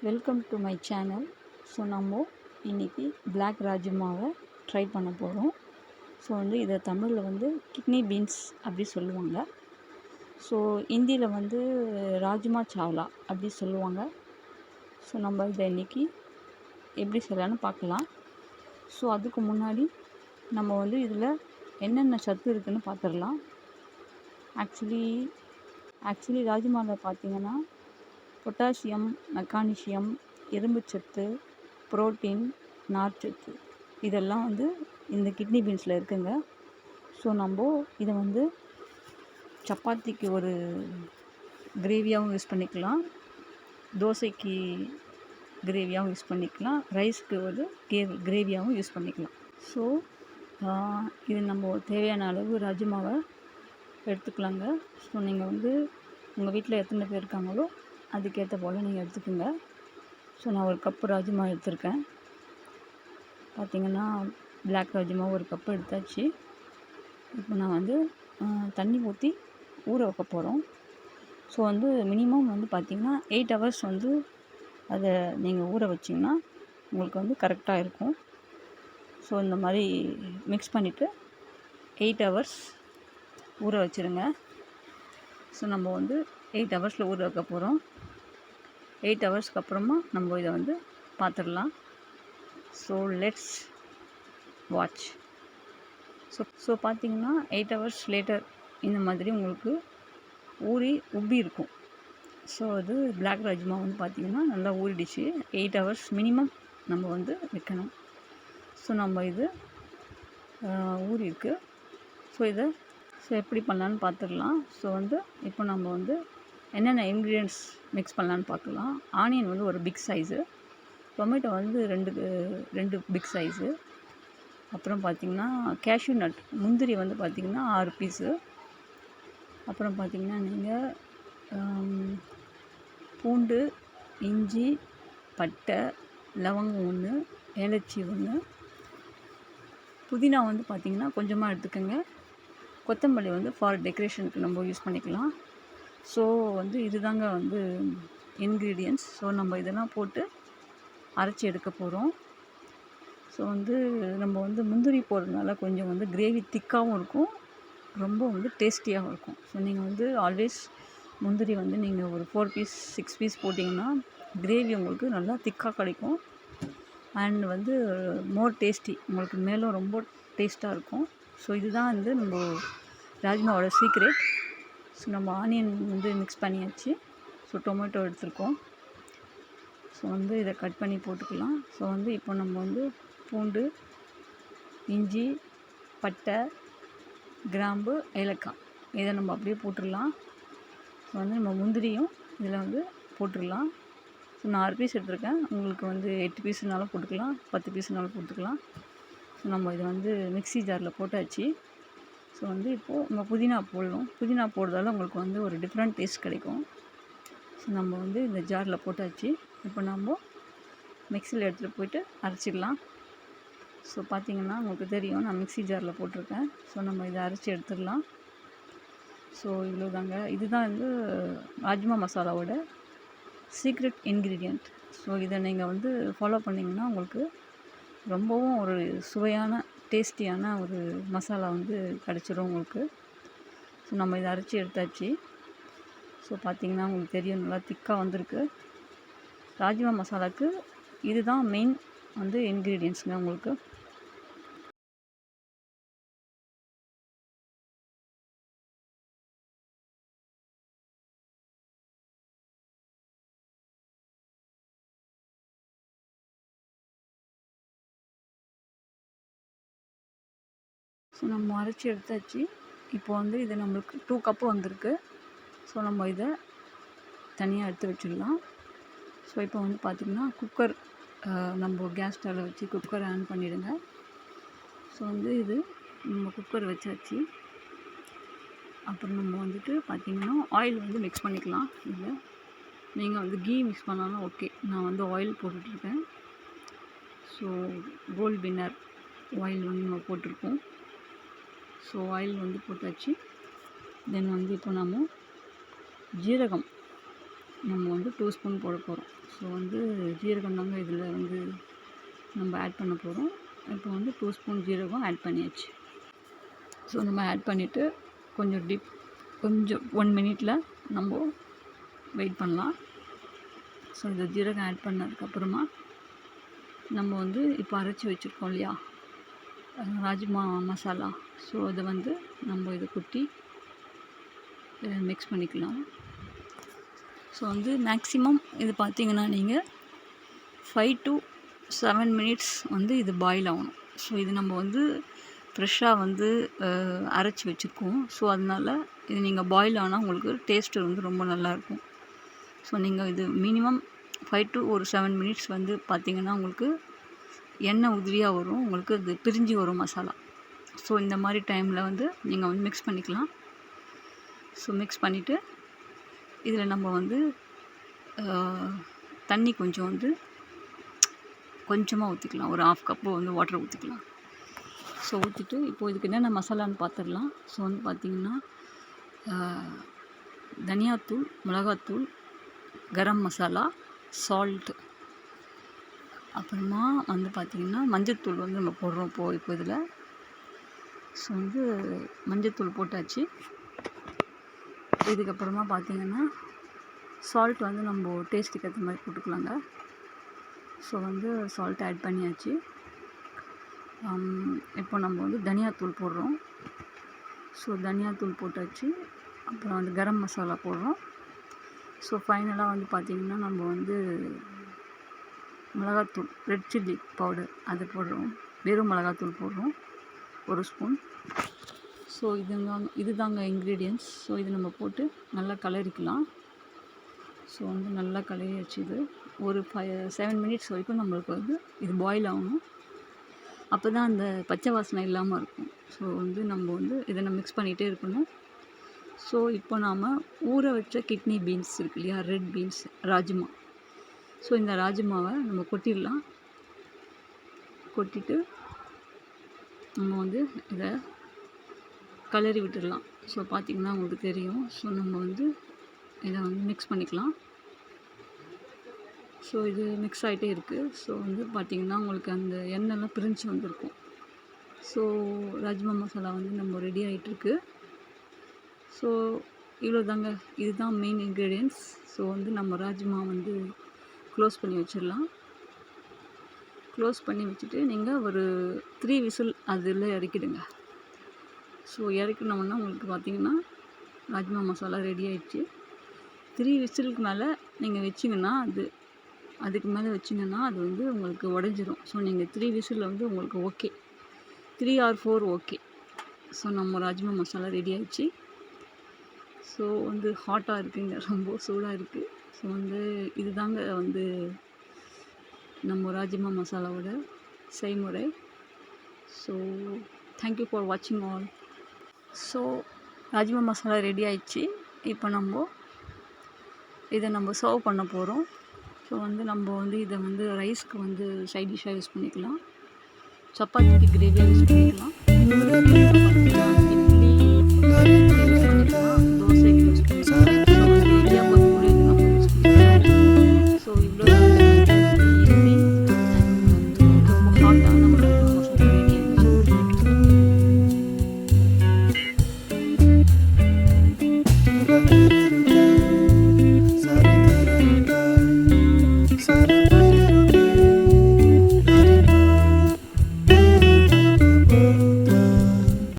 Welcome to my channel. So நம்ம இன்றைக்கி black ராஜ்மாவை try பண்ண போகிறோம். ஸோ இதை தமிழில் கிட்னி பீன்ஸ் அப்படி சொல்லுவாங்க. ஸோ ஹிந்தியில் ராஜ்மா சாவ்லா அப்படி சொல்லுவாங்க. ஸோ நம்ம இதை இன்றைக்கி எப்படி செய்யலான்னு பார்க்கலாம். ஸோ அதுக்கு முன்னாடி நம்ம இதில் என்னென்ன சத்து இருக்குதுன்னு பார்த்துடலாம். ஆக்சுவலி ராஜ்மாவில் பார்த்திங்கன்னா பொட்டாசியம், மெக்னீசியம், இரும்புச்சத்து, புரோட்டீன், நார்ச்சத்து இதெல்லாம் இந்த கிட்னி பீன்ஸில் இருக்குங்க. ஸோ நம்ம இதை சப்பாத்திக்கு ஒரு கிரேவியாகவும் யூஸ் பண்ணிக்கலாம், தோசைக்கு கிரேவியாகவும் யூஸ் பண்ணிக்கலாம், ரைஸ்க்கு ஒரு கிரேவியாகவும் யூஸ் பண்ணிக்கலாம். ஸோ இது நம்ம தேவையான அளவு ராஜ்மாவை எடுத்துக்கலாங்க. ஸோ நீங்கள் உங்கள் வீட்டில் எத்தனை பேர் இருக்காங்களோ அதுக்கேற்ற போல் நீங்கள் எடுத்துக்கோங்க. ஸோ நான் ஒரு கப்பு ராஜ்மா எடுத்திருக்கேன். பார்த்திங்கன்னா பிளாக் ராஜ்மா ஒரு கப்பு எடுத்தாச்சு. இப்போ நான் தண்ணி ஊற்றி ஊற வைக்க போகிறோம். ஸோ மினிமம் பார்த்திங்கன்னா 8 hours அதை நீங்கள் ஊற வச்சிங்கன்னா உங்களுக்கு கரெக்டாக இருக்கும். ஸோ இந்த மாதிரி மிக்ஸ் பண்ணிவிட்டு 8 hours ஊற வச்சுருங்க. ஸோ நம்ம 8 hours ஊற வைக்க போகிறோம். 8 hours அப்புறமா நம்ம இதை பார்த்துடலாம். So let's watch. ஸோ பார்த்திங்கன்னா 8 hours லேட்டர் இந்த மாதிரி உங்களுக்கு ஊறி உப்பி இருக்கும். ஸோ அது பிளாக் ராஜ்மா பார்த்திங்கன்னா நல்லா ஊறிடுச்சு. 8 hours மினிமம் நம்ம வைக்கணும். ஸோ நம்ம இது ஊறி இருக்குது. ஸோ எப்படி பண்ணலான்னு பார்த்துடலாம். ஸோ இப்போ நம்ம என்னென்ன இன்க்ரீடியன்ட்ஸ் மிக்ஸ் பண்ணலான்னு பார்க்கலாம். ஆனியன் ஒரு big size, tomato 2 big size, அப்புறம் பார்த்திங்கன்னா கேஷ்யூ நட் முந்திரி பார்த்திங்கன்னா 6 பீஸு, அப்புறம் பார்த்திங்கன்னா நீங்கள் பூண்டு, இஞ்சி, பட்டை, லவங்கம் 1, ஏலச்சி 1, புதினா பார்த்திங்கன்னா கொஞ்சமாக எடுத்துக்கோங்க, கொத்தமல்லி ஃபார் டெக்கரேஷனுக்கு நம்ம யூஸ் பண்ணிக்கலாம். ஸோ இதுதாங்க இன்க்ரீடியன்ட்ஸ். ஸோ நம்ம இதெல்லாம் போட்டு அரைச்சி எடுக்க போகிறோம். ஸோ நம்ம முந்திரி போடுறதுனால கொஞ்சம் கிரேவி திக்காகவும் இருக்கும், ரொம்ப டேஸ்டியாகவும் இருக்கும். ஸோ நீங்கள் ஆல்வேஸ் முந்திரி நீங்கள் ஒரு 4 பீஸ் 6 பீஸ் போட்டிங்கன்னா கிரேவி உங்களுக்கு நல்லா திக்காக கிடைக்கும். அண்ட் மோர் டேஸ்டி, உங்களுக்கு மேலும் ரொம்ப டேஸ்ட்டாக இருக்கும். ஸோ இதுதான் நம்ம ராஜ்மாவோட சீக்ரெட். ஸோ நம்ம ஆனியன் மிக்ஸ் பண்ணியாச்சு. ஸோ டொமேட்டோ எடுத்துருக்கோம். ஸோ இதை கட் பண்ணி போட்டுக்கலாம். ஸோ இப்போ நம்ம பூண்டு, இஞ்சி, பட்டை, கிராம்பு, ஏலக்காய் இதை நம்ம அப்படியே போட்டுடலாம். ஸோ நம்ம முந்திரியும் இதில் போட்டுடலாம். ஸோ நான் 6 பீஸ் எடுத்துருக்கேன், உங்களுக்கு 8 பீஸுனாலும் போட்டுக்கலாம், 10 பீஸுனாலும் போட்டுக்கலாம். ஸோ நம்ம இதை மிக்ஸி ஜாரில் போட்டாச்சு. ஸோ இப்போது நம்ம புதினா போடணும். புதினா போடுறதால உங்களுக்கு ஒரு டிஃப்ரெண்ட் டேஸ்ட் கிடைக்கும். ஸோ நம்ம இந்த ஜாரில் போட்டாச்சு. இப்போ நம்ம மிக்ஸியில் எடுத்துகிட்டு போயிட்டு அரைச்சிடலாம். ஸோ பார்த்திங்கன்னா உங்களுக்கு தெரியும், நான் மிக்ஸி ஜாரில் போட்டிருக்கேன். ஸோ நம்ம இதை அரைச்சி எடுத்துடலாம். ஸோ இவ்வளோ தாங்க. இதுதான் ராஜ்மா மசாலாவோட சீக்ரெட் இன்க்ரீடியண்ட். ஸோ இதை நீங்கள் ஃபாலோ பண்ணிங்கன்னா உங்களுக்கு ரொம்பவும் ஒரு சுவையான டேஸ்டியான ஒரு மசாலா கிடச்சிரும் உங்களுக்கு. ஸோ நம்ம இதை அரைச்சி எடுத்தாச்சு. ஸோ பார்த்திங்கன்னா உங்களுக்கு தெரியும், நல்லா திக்காக வந்திருக்கு. ராஜ்மா மசாலாவுக்கு இதுதான் மெயின் இன்க்ரீடியன்ட்ஸுங்க உங்களுக்கு. ஸோ நம்ம அரைச்சி எடுத்தாச்சு. இப்போ இது நம்மளுக்கு 2 கப்பு வந்திருக்கு. ஸோ நம்ம இதை தனியாக எடுத்து வச்சிடலாம். ஸோ இப்போ பார்த்திங்கன்னா குக்கர் நம்ம கேஸ் ஸ்டவ்வில் வச்சு குக்கர் ஆன் பண்ணிவிடுங்க. ஸோ இது நம்ம குக்கர் வச்சாச்சு. அப்புறம் நம்ம பார்த்திங்கன்னா ஆயில் மிக்ஸ் பண்ணிக்கலாம். இதில் நீங்கள் கீ மிக்ஸ் பண்ணாலும் ஓகே. நான் ஆயில் போட்டுட்ருக்கேன். ஸோ கோல்ட் வின்னர் ஆயில் நம்ம போட்டிருக்கோம். ஸோ ஆயில் போட்டாச்சு. தென் இப்போ நம்ம ஜீரகம் நம்ம வந்து 2 ஸ்பூன் போட போகிறோம். ஸோ வந்து ஜீரகம் தாங்க இதில் வந்து நம்ம ஆட் பண்ண போகிறோம். இப்போ வந்து 2 ஸ்பூன் ஜீரகம் ஆட் பண்ணியாச்சு. ஸோ நம்ம ஆட் பண்ணிவிட்டு கொஞ்சம் 1 மினிட்டில் நம்ம வெயிட் பண்ணலாம். ஸோ இந்த ஜீரகம் ஆட் பண்ணதுக்கப்புறமா நம்ம வந்து இப்போ அரைச்சி வச்சுருக்கோம் இல்லையா ராஜ்மா மசாலா, ஸோ அதை வந்து நம்ம இதை கொட்டி மிக்ஸ் பண்ணிக்கலாம். ஸோ வந்து மேக்ஸிமம் இது பார்த்திங்கன்னா நீங்கள் 5 to 7 மினிட்ஸ் வந்து இது பாயில் ஆகணும். ஸோ இது நம்ம வந்து ஃப்ரெஷ்ஷாக வந்து அரைச்சி வச்சுருக்கோம். ஸோ அதனால் இது நீங்கள் பாயில் ஆனால் உங்களுக்கு டேஸ்ட்டு வந்து ரொம்ப நல்லாயிருக்கும். ஸோ நீங்கள் இது மினிமம் 5 to 7 மினிட்ஸ் வந்து பார்த்திங்கன்னா உங்களுக்கு எண்ணெய் உதிரியாக வரும், உங்களுக்கு அது பிரிஞ்சு வரும் மசாலா. ஸோ இந்த மாதிரி டைமில் வந்து நீங்கள் வந்து மிக்ஸ் பண்ணிக்கலாம். ஸோ மிக்ஸ் பண்ணிவிட்டு இதில் நம்ம வந்து தண்ணி கொஞ்சம் வந்து கொஞ்சமாக ஊற்றிக்கலாம். ஒரு 1/2 கப்பு வந்து வாட்டர் ஊற்றிக்கலாம். ஸோ ஊற்றிட்டு இப்போது இதுக்கு என்னென்ன மசாலான்னு பார்த்துடலாம். ஸோ வந்து பார்த்திங்கன்னா தனியாத்தூள், மிளகாத்தூள், கரம் மசாலா, சால்ட்டு, அப்புறமா வந்து பார்த்திங்கன்னா மஞ்சத்தூள் வந்து நம்ம போடுறோம் இப்போ இதில். ஸோ வந்து மஞ்சத்தூள் போட்டாச்சு. இதுக்கப்புறமா பார்த்திங்கன்னா சால்ட் வந்து நம்ம டேஸ்ட்டுக்கு ஏற்ற மாதிரி போட்டுக்கலாங்க. ஸோ வந்து சால்ட் ஆட் பண்ணியாச்சு. இப்போ நம்ம வந்து தனியாத்தூள் போடுறோம். ஸோ தனியாத்தூள் போட்டாச்சு. அப்புறம் வந்து கரம் மசாலா போடுறோம். ஸோ ஃபைனலாக வந்து பார்த்திங்கன்னா நம்ம வந்து மிளகாத்தூள், ரெட் சில்லி பவுடர் அது போடுறோம். வெறும் மிளகாத்தூள் போடுறோம் 1 ஸ்பூன். ஸோ இதுதாங்க இன்க்ரீடியன்ட்ஸ். ஸோ இது நம்ம போட்டு நல்லா கலரிக்கலாம். ஸோ வந்து நல்லா கலரி வச்சு இது ஒரு 7 மினிட்ஸ் வரைக்கும் நம்மளுக்கு வந்து இது பாயில் ஆகணும். அப்போ தான் அந்த பச்சை வாசனை இல்லாமல் இருக்கும். ஸோ வந்து நம்ம வந்து இதை மிக்ஸ் பண்ணிகிட்டே இருக்கணும். ஸோ இப்போ நாம் ஊற வச்ச கிட்னி பீன்ஸ் இருக்கு இல்லையா, ரெட் பீன்ஸ், ராஜ்மா. ஸோ இந்த ராஜ்மாவை நம்ம கொட்டிடலாம். கொட்டிட்டு நம்ம வந்து இதை கலரி விட்டுடலாம். ஸோ பார்த்திங்கன்னா உங்களுக்கு தெரியும். ஸோ நம்ம வந்து இதை வந்து மிக்ஸ் பண்ணிக்கலாம். ஸோ இது மிக்ஸ் ஆகிட்டே இருக்குது. ஸோ வந்து பார்த்திங்கன்னா உங்களுக்கு அந்த எண்ணெய்லாம் பிரிஞ்சு வந்திருக்கும். ஸோ ராஜ்மா மசாலா வந்து நம்ம ரெடி ஆகிட்டுருக்கு. ஸோ இவ்வளோ தாங்க, இதுதான் மெயின் இன்க்ரீடியன்ட்ஸ். ஸோ வந்து நம்ம ராஜ்மா வந்து க்ளோஸ் பண்ணி வச்சிடலாம். க்ளோஸ் பண்ணி வச்சுட்டு நீங்கள் ஒரு 3 விசில் அதில் இறக்கிடுங்க. ஸோ இறக்கினோம்னா உங்களுக்கு பார்த்திங்கன்னா ராஜ்மா மசாலா ரெடி ஆகிடுச்சு. 3 விசிலுக்கு மேலே நீங்கள் வச்சிங்கன்னா அதுக்கு மேலே வச்சிங்கன்னா அது வந்து உங்களுக்கு உடஞ்சிரும். ஸோ நீங்கள் 3 விசில் வந்து உங்களுக்கு ஓகே, 3 or 4 ஓகே. ஸோ நம்ம ராஜ்மா மசாலா ரெடி ஆகிடுச்சு. ஸோ வந்து ஹாட்டாக இருக்குங்க, ரொம்ப சூடாக இருக்குது. ஸோ வந்து இதுதாங்க வந்து நம்ம ராஜ்மா மசாலாவோட செய்முறை. ஸோ தேங்க்யூ ஃபார் வாட்சிங் all. So rajma masala ready ஆயிடுச்சு. இப்போ இதை நம்ம சர்வ் பண்ண போகிறோம். ஸோ வந்து நம்ம வந்து இதை வந்து ரைஸ்க்கு வந்து சைட் டிஷ்ஷாக யூஸ் பண்ணிக்கலாம், சப்பாத்திக்கு கிரேவியாக யூஸ் பண்ணிக்கலாம், இட்லி யூஸ் பண்ணிக்கலாம், தோசைக்கு யூஸ் பண்ணிக்கலாம். ஸோ வந்து இடியாப்பம் கூட இது நம்ம யூஸ் பண்ணிக்கலாம். ஸோ இவ்வளோ ஈஸி அண்ட் ரொம்ப ஹாட்டாக நம்ம மசாலா ரெடி ஆகிடுச்சு.